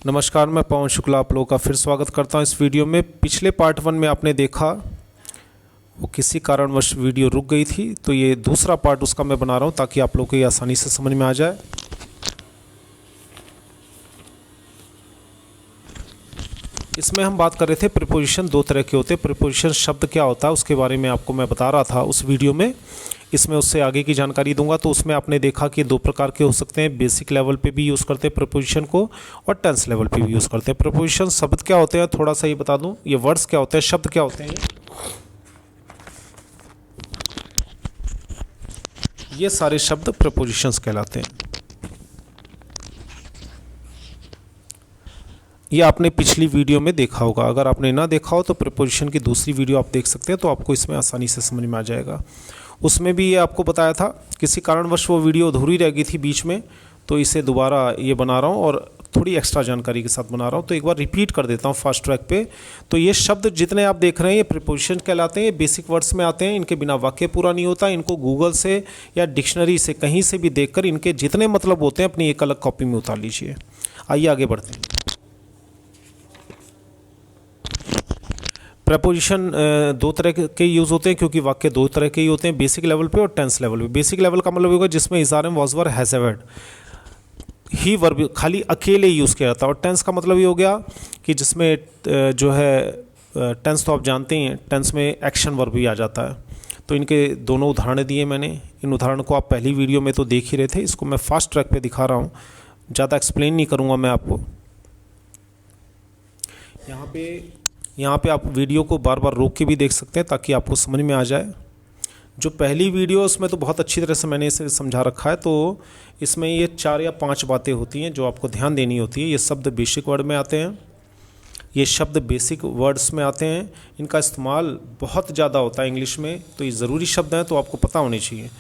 नमस्कार, मैं पवन शुक्ला आप लोगों का फिर स्वागत करता हूं इस वीडियो में। पिछले पार्ट 1 में आपने देखा वो किसी कारणवश वीडियो रुक गई थी, तो ये दूसरा पार्ट उसका मैं बना रहा हूं ताकि आप लोगों को ये आसानी से समझ में आ जाए। इसमें हम बात कर रहे थे प्रीपोजिशन दो तरह के होते हैं। प्रीपोजिशन शब्द क्या होता है उसके बारे में आपको मैं बता रहा था उस वीडियो में। इसमें उससे आगे की जानकारी दूंगा। तो उसमें आपने देखा कि दो प्रकार के हो सकते हैं, बेसिक लेवल पे भी यूज़ करते हैं प्रीपोजिशन को और टेंस लेवल पे भी यूज़ करते हैं। प्रीपोजिशन शब्द क्या होते हैं थोड़ा सा ये बता दूं, ये वर्ड्स क्या होते हैं, शब्द क्या होते हैं। ये सारे शब्द प्रीपोजिशंस कहलाते हैं। ये आपने पिछली वीडियो में देखा होगा, अगर आपने ना देखा हो तो प्रीपोजिशन की दूसरी वीडियो आप देख सकते हैं, तो आपको इसमें आसानी से समझ में आ जाएगा। उसमें भी ये आपको बताया था, किसी कारणवश वो वीडियो अधूरी रह गई थी बीच में, तो इसे दोबारा ये बना रहा हूँ और थोड़ी एक्स्ट्रा जानकारी के साथ बना रहा हूँ। तो एक बार रिपीट कर देता हूँ फास्ट ट्रैक पे। तो ये शब्द जितने आप देख रहे हैं ये प्रीपोजिशन कहलाते हैं, ये बेसिक वर्ड्स में आते हैं, इनके बिना वाक्य पूरा नहीं होता। इनको गूगल से या डिक्शनरी से कहीं से भी देखकर इनके जितने मतलब होते हैं अपनी एक अलग कॉपी में उतार लीजिए। आइए आगे बढ़ते हैं। प्रीपोजिशन दो तरह के यूज़ होते हैं क्योंकि वाक्य दो तरह के ही होते हैं, बेसिक लेवल पे और टेंस लेवल पे। बेसिक लेवल का मतलब होगा जिसमें is are am was were has had ही वर्ब खाली अकेले यूज़ किया जाता है। और टेंस का मतलब ये हो गया कि जिसमें जो है टेंस तो आप जानते ही हैं, टेंस में एक्शन वर्ब भी आ जाता है। तो इनके दोनों उदाहरण दिए मैंने। इन उदाहरण को आप पहली वीडियो में तो देख ही रहे थे, इसको मैं फास्ट ट्रैक पे दिखा रहा हूँ, ज़्यादा एक्सप्लेन नहीं करूँगा मैं आपको। यहाँ पे आप वीडियो को बार बार रोक के भी देख सकते हैं ताकि आपको समझ में आ जाए। जो पहली वीडियो उसमें तो बहुत अच्छी तरह से मैंने इसे समझा रखा है। तो इसमें ये 4 या 5 बातें होती हैं जो आपको ध्यान देनी होती है। ये शब्द बेसिक वर्ड में आते हैं, ये शब्द बेसिक वर्ड्स में आते हैं, इनका इस्तेमाल बहुत ज़्यादा होता है इंग्लिश में। तो ये ज़रूरी शब्द हैं, तो आपको पता होने चाहिए।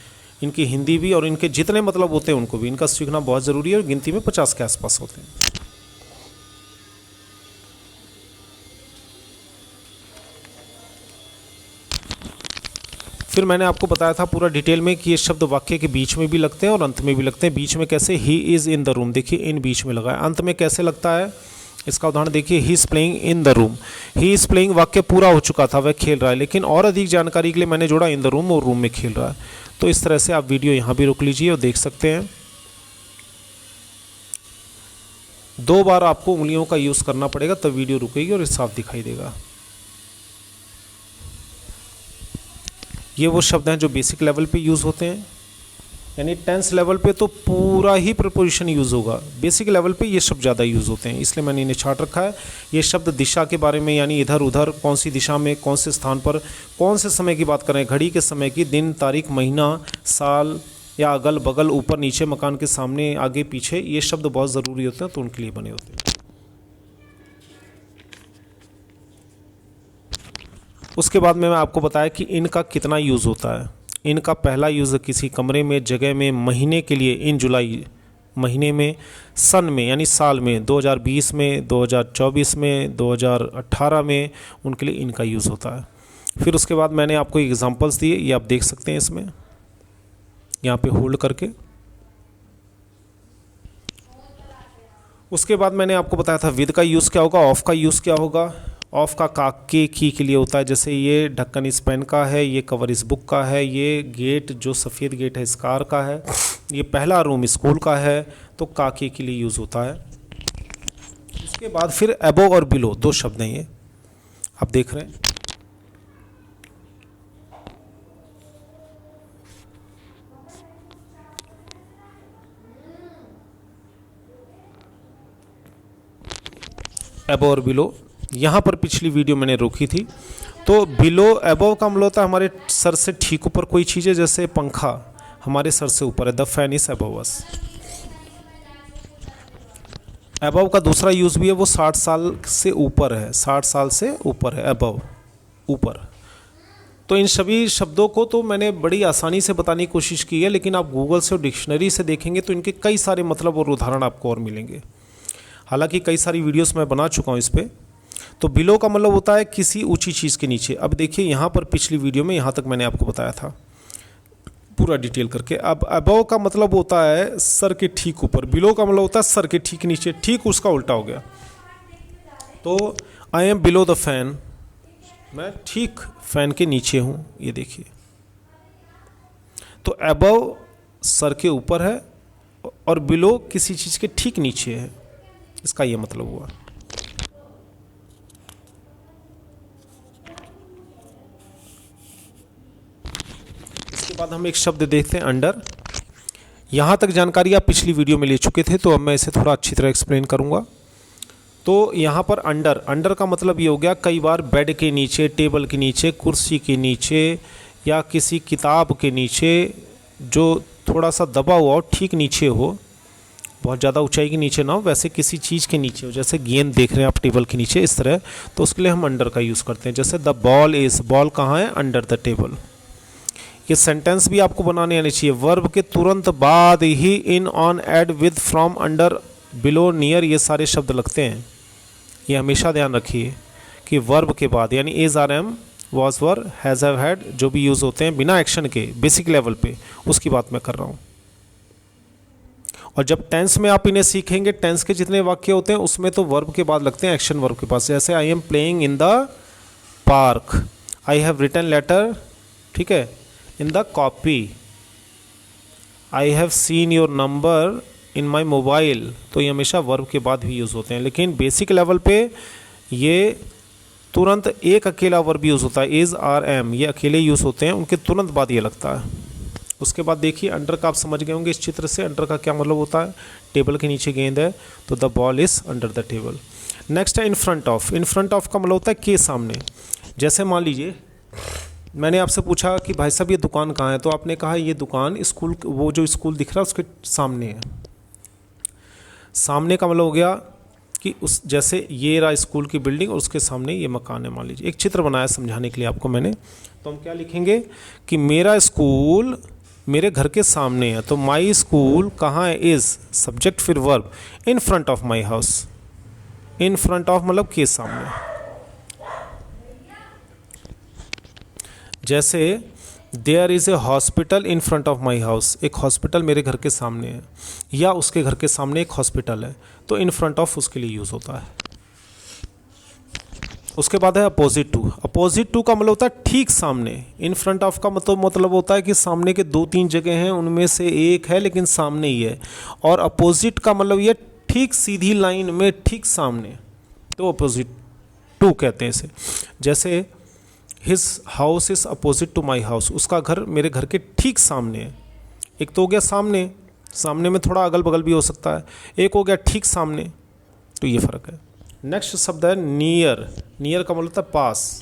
इनकी हिंदी भी और इनके जितने मतलब होते हैं उनको भी इनका सीखना बहुत ज़रूरी है और गिनती में 50 के आसपास होते हैं। फिर मैंने आपको बताया था पूरा डिटेल में कि ये शब्द वाक्य के बीच में भी लगते हैं और अंत में भी लगते हैं। बीच में कैसे, he is in the room, देखिए इन बीच में लगा है। अंत में कैसे लगता है, इसका उदाहरण देखिए, he is playing in the room. He is playing वाक्य पूरा हो चुका था, वह खेल रहा है, लेकिन और अधिक जानकारी के लिए मैंने जोड़ा इन द रूम और रूम में खेल रहा है। तो इस तरह से आप वीडियो यहाँ भी रोक लीजिए और देख सकते हैं। 2 बार आपको उंगलियों का यूज़ करना पड़ेगा तब वीडियो रुकेगी और साफ दिखाई देगा। ये वो शब्द हैं जो बेसिक लेवल पे यूज़ होते हैं, यानी टेंस लेवल पे तो पूरा ही प्रीपोजिशन यूज़ होगा, बेसिक लेवल पे ये शब्द ज़्यादा यूज़ होते हैं, इसलिए मैंने इन्हें छाट रखा है। ये शब्द दिशा के बारे में, यानी इधर उधर, कौन सी दिशा में, कौन से स्थान पर, कौन से समय की बात कर रहे हैं, घड़ी के समय की, दिन, तारीख, महीना, साल या अगल बगल, ऊपर नीचे, मकान के सामने, आगे पीछे, ये शब्द बहुत ज़रूरी होते हैं, तो उनके लिए बने होते हैं। उसके बाद में मैं आपको बताया कि इनका कितना यूज़ होता है। इनका पहला यूज़ किसी कमरे में, जगह में, महीने के लिए इन जुलाई महीने में, सन में यानी साल में, 2020 में, 2024 में, 2018 में, उनके लिए इनका यूज़ होता है। फिर उसके बाद मैंने आपको एग्जांपल्स दिए, ये आप देख सकते हैं इसमें, यहाँ पे होल्ड करके। उसके बाद मैंने आपको बताया था विद का यूज़ क्या होगा, ऑफ का यूज़ क्या होगा। ऑफ का के की लिए होता है, जैसे ये ढक्कन इस पेन का है, ये कवर इस बुक का है, ये गेट जो सफ़ेद गेट है इस कार का है, ये पहला रूम स्कूल का है, तो के लिए यूज़ होता है। उसके बाद फिर अबव और बिलो 2 शब्द हैं, ये आप देख रहे हैं। अबव और बिलो, यहाँ पर पिछली वीडियो मैंने रोकी थी। तो बिलो अबव का मतलब होता है हमारे सर से ठीक ऊपर कोई चीज़ है, जैसे पंखा हमारे सर से ऊपर है, the fan is above us. Above का दूसरा यूज़ भी है, वो 60 साल से ऊपर है, 60 साल से ऊपर है, अबव ऊपर। तो इन सभी शब्दों को तो मैंने बड़ी आसानी से बताने की कोशिश की है, लेकिन आप गूगल से और डिक्शनरी से देखेंगे तो इनके कई सारे मतलब और उदाहरण आपको और मिलेंगे। हालांकि कई सारी वीडियोस मैं बना चुका हूँ इस पर। तो बिलो का मतलब होता है किसी ऊंची चीज़ के नीचे। अब देखिए यहाँ पर पिछली वीडियो में यहाँ तक मैंने आपको बताया था पूरा डिटेल करके। अब अबव का मतलब होता है सर के ठीक ऊपर, बिलो का मतलब होता है सर के ठीक नीचे, ठीक उसका उल्टा हो गया। तो I am below the fan, मैं ठीक फैन के नीचे हूँ, ये देखिए। तो अबव सर के ऊपर है और बिलो किसी चीज़ के ठीक नीचे है, इसका ये मतलब हुआ। इसके बाद हम एक शब्द देखते हैं अंडर। यहाँ तक जानकारी आप पिछली वीडियो में ले चुके थे, तो अब मैं इसे थोड़ा अच्छी तरह एक्सप्लेन करूँगा। तो यहाँ पर अंडर, अंडर का मतलब ये हो गया कई बार बेड के नीचे, टेबल के नीचे, कुर्सी के नीचे या किसी किताब के नीचे जो थोड़ा सा दबा हुआ हो, ठीक नीचे हो, बहुत ज़्यादा ऊंचाई के नीचे ना हो, वैसे किसी चीज़ के नीचे हो, जैसे गेंद देख रहे हैं आप टेबल के नीचे इस तरह, तो उसके लिए हम अंडर का यूज़ करते हैं। जैसे द बॉल इज़, बॉल कहाँ है? Under the table. ये सेंटेंस भी आपको बनाने आने चाहिए। वर्ब के तुरंत बाद ही in, on, at, with, from, under, below, near, ये सारे शब्द लगते हैं। ये हमेशा ध्यान रखिए कि वर्ब के बाद यानी is, are, am, was, were, has, have, had जो भी यूज़ होते हैं बिना एक्शन के बेसिक लेवल पे, उसकी बात मैं कर रहा हूँ। और जब टेंस में आप इन्हें सीखेंगे, टेंस के जितने वाक्य होते हैं उसमें तो वर्ब के बाद लगते हैं एक्शन वर्ब के पास। जैसे I am playing in the park, I have written letter, ठीक है, in the copy, I have seen your number in my mobile, तो ये हमेशा वर्ब के बाद भी यूज़ होते हैं। लेकिन बेसिक लेवल पे ये तुरंत एक अकेला वर्ब यूज़ होता है, इज़, आर, एम, ये अकेले यूज़ होते हैं, उनके तुरंत बाद ये लगता है। उसके बाद देखिए अंडर का आप समझ गए होंगे इस चित्र से, अंडर का क्या मतलब होता है। टेबल के नीचे गेंद है तो the ball is under the table. Next है in front of. In front of का मतलब होता है के सामने। जैसे मान लीजिए मैंने आपसे पूछा कि भाई साहब ये दुकान कहाँ है, तो आपने कहा ये दुकान स्कूल, वो जो स्कूल दिख रहा है उसके सामने है। सामने का मतलब हो गया कि उस, जैसे ये रहा स्कूल की बिल्डिंग और उसके सामने ये मकान है। मान लीजिए एक चित्र बनाया समझाने के लिए आपको मैंने, तो हम क्या लिखेंगे कि मेरा स्कूल मेरे घर के सामने है। तो माई स्कूल कहाँ है? इज़, सब्जेक्ट फिर verb, in front of my house. In front of मतलब के सामने। जैसे there is a hospital in front of my house, एक हॉस्पिटल मेरे घर के सामने है, या उसके घर के सामने एक हॉस्पिटल है, तो इन फ्रंट ऑफ उसके लिए यूज़ होता है। उसके बाद है अपोजिट टू। अपोजिट टू का मतलब होता है ठीक सामने। इन फ्रंट ऑफ का मतलब होता है कि सामने के 2-3 जगह हैं, उनमें से एक है लेकिन सामने ही है। और अपोजिट का मतलब ये ठीक सीधी लाइन में ठीक सामने, तो अपोजिट टू कहते हैं इसे। जैसे his house is opposite to my house, उसका घर मेरे घर के ठीक सामने है। एक तो हो गया सामने, सामने में थोड़ा अगल बगल भी हो सकता है, एक हो गया ठीक सामने, तो ये फ़र्क है। नेक्स्ट शब्द है नियर। नियर का मतलब होता है पास।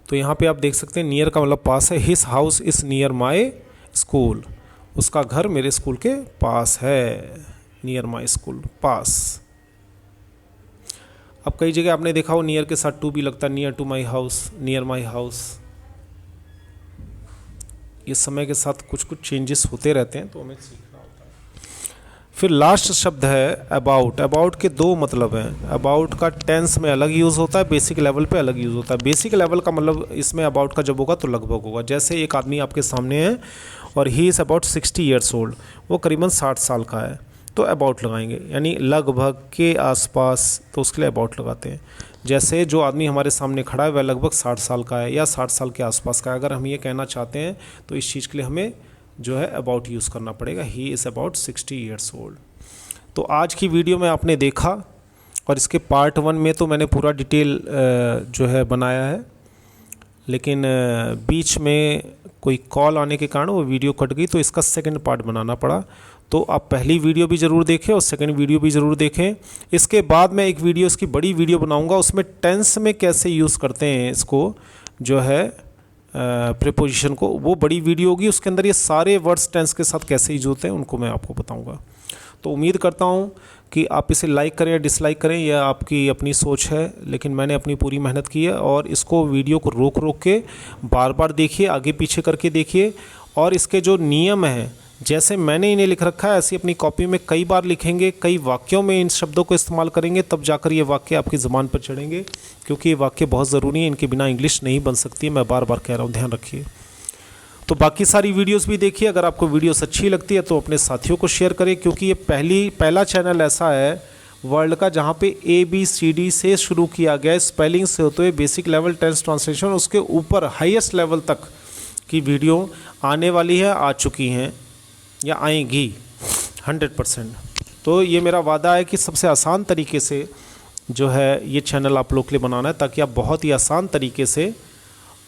तो यहाँ पे आप देख सकते हैं नियर का मतलब पास है। His house is near my school, उसका घर मेरे स्कूल के पास है। नियर माई स्कूल, पास। अब कई जगह आपने देखा हो नियर के साथ टू भी लगता है, near to my house, near my house. ये समय के साथ कुछ कुछ चेंजेस होते रहते हैं, तो हमें सीखना होता है। फिर लास्ट शब्द है अबाउट। अबाउट के 2 मतलब हैं। अबाउट का टेंस में अलग यूज़ होता है, बेसिक लेवल पे अलग यूज़ होता है। बेसिक लेवल का मतलब इसमें अबाउट का जब होगा तो लगभग होगा। जैसे एक आदमी आपके सामने है और he is about 60 years old, वो करीबन 60 साल का है, तो अबाउट लगाएंगे, यानी लगभग के आसपास, तो उसके लिए अबाउट लगाते हैं। जैसे जो आदमी हमारे सामने खड़ा है वह लगभग 60 साल का है या 60 साल के आसपास का है। अगर हम ये कहना चाहते हैं तो इस चीज़ के लिए हमें जो है अबाउट यूज़ करना पड़ेगा। He is about 60 years old. तो आज की वीडियो में आपने देखा, और इसके पार्ट 1 में तो मैंने पूरा डिटेल जो है बनाया है, लेकिन बीच में कोई कॉल आने के कारण वो वीडियो कट गई, तो इसका सेकंड पार्ट बनाना पड़ा। तो आप पहली वीडियो भी ज़रूर देखें और सेकंड वीडियो भी ज़रूर देखें। इसके बाद मैं एक वीडियो, इसकी बड़ी वीडियो बनाऊंगा, उसमें टेंस में कैसे यूज़ करते हैं इसको, जो है प्रीपोजिशन को, वो बड़ी वीडियो होगी। उसके अंदर ये सारे वर्ड्स टेंस के साथ कैसे यूज होते हैं उनको मैं आपको बताऊंगा। तो उम्मीद करता हूँ कि आप इसे लाइक करें या डिसलाइक करें, यह आपकी अपनी सोच है, लेकिन मैंने अपनी पूरी मेहनत की है। और इसको वीडियो को रोक के बार बार देखिए, आगे पीछे करके देखिए, और इसके जो नियम हैं जैसे मैंने इन्हें लिख रखा है ऐसे अपनी कॉपी में कई बार लिखेंगे, कई वाक्यों में इन शब्दों को इस्तेमाल करेंगे, तब जाकर ये वाक्य आपकी ज़ुबान पर चढ़ेंगे, क्योंकि ये वाक्य बहुत ज़रूरी है, इनके बिना इंग्लिश नहीं बन सकती है। मैं बार बार कह रहा हूँ, ध्यान रखिए। तो बाकी सारी वीडियोस भी देखिए। अगर आपको वीडियोस अच्छी लगती है तो अपने साथियों को शेयर करें, क्योंकि ये पहला चैनल ऐसा है वर्ल्ड का जहाँ पे ABCD से शुरू किया गया, स्पेलिंग से होते हुए बेसिक लेवल, टेंस, ट्रांसलेशन, उसके ऊपर हाईएस्ट लेवल तक की वीडियो आने वाली है, आ चुकी हैं या आएंगी 100%। तो ये मेरा वादा है कि सबसे आसान तरीके से जो है ये चैनल आप लोग के लिए बनाना है, ताकि आप बहुत ही आसान तरीके से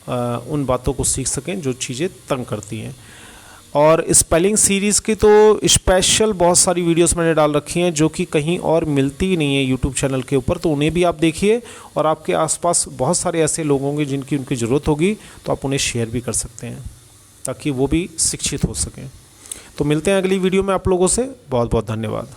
उन बातों को सीख सकें जो चीज़ें तंग करती हैं। और स्पेलिंग सीरीज़ की तो स्पेशल बहुत सारी वीडियोस मैंने डाल रखी हैं जो कि कहीं और मिलती नहीं है यूट्यूब चैनल के ऊपर, तो उन्हें भी आप देखिए। और आपके आसपास बहुत सारे ऐसे लोग होंगे जिनकी उनकी ज़रूरत होगी, तो आप उन्हें शेयर भी कर सकते हैं ताकि वो भी शिक्षित हो सकें। तो मिलते हैं अगली वीडियो में आप लोगों से। बहुत बहुत धन्यवाद।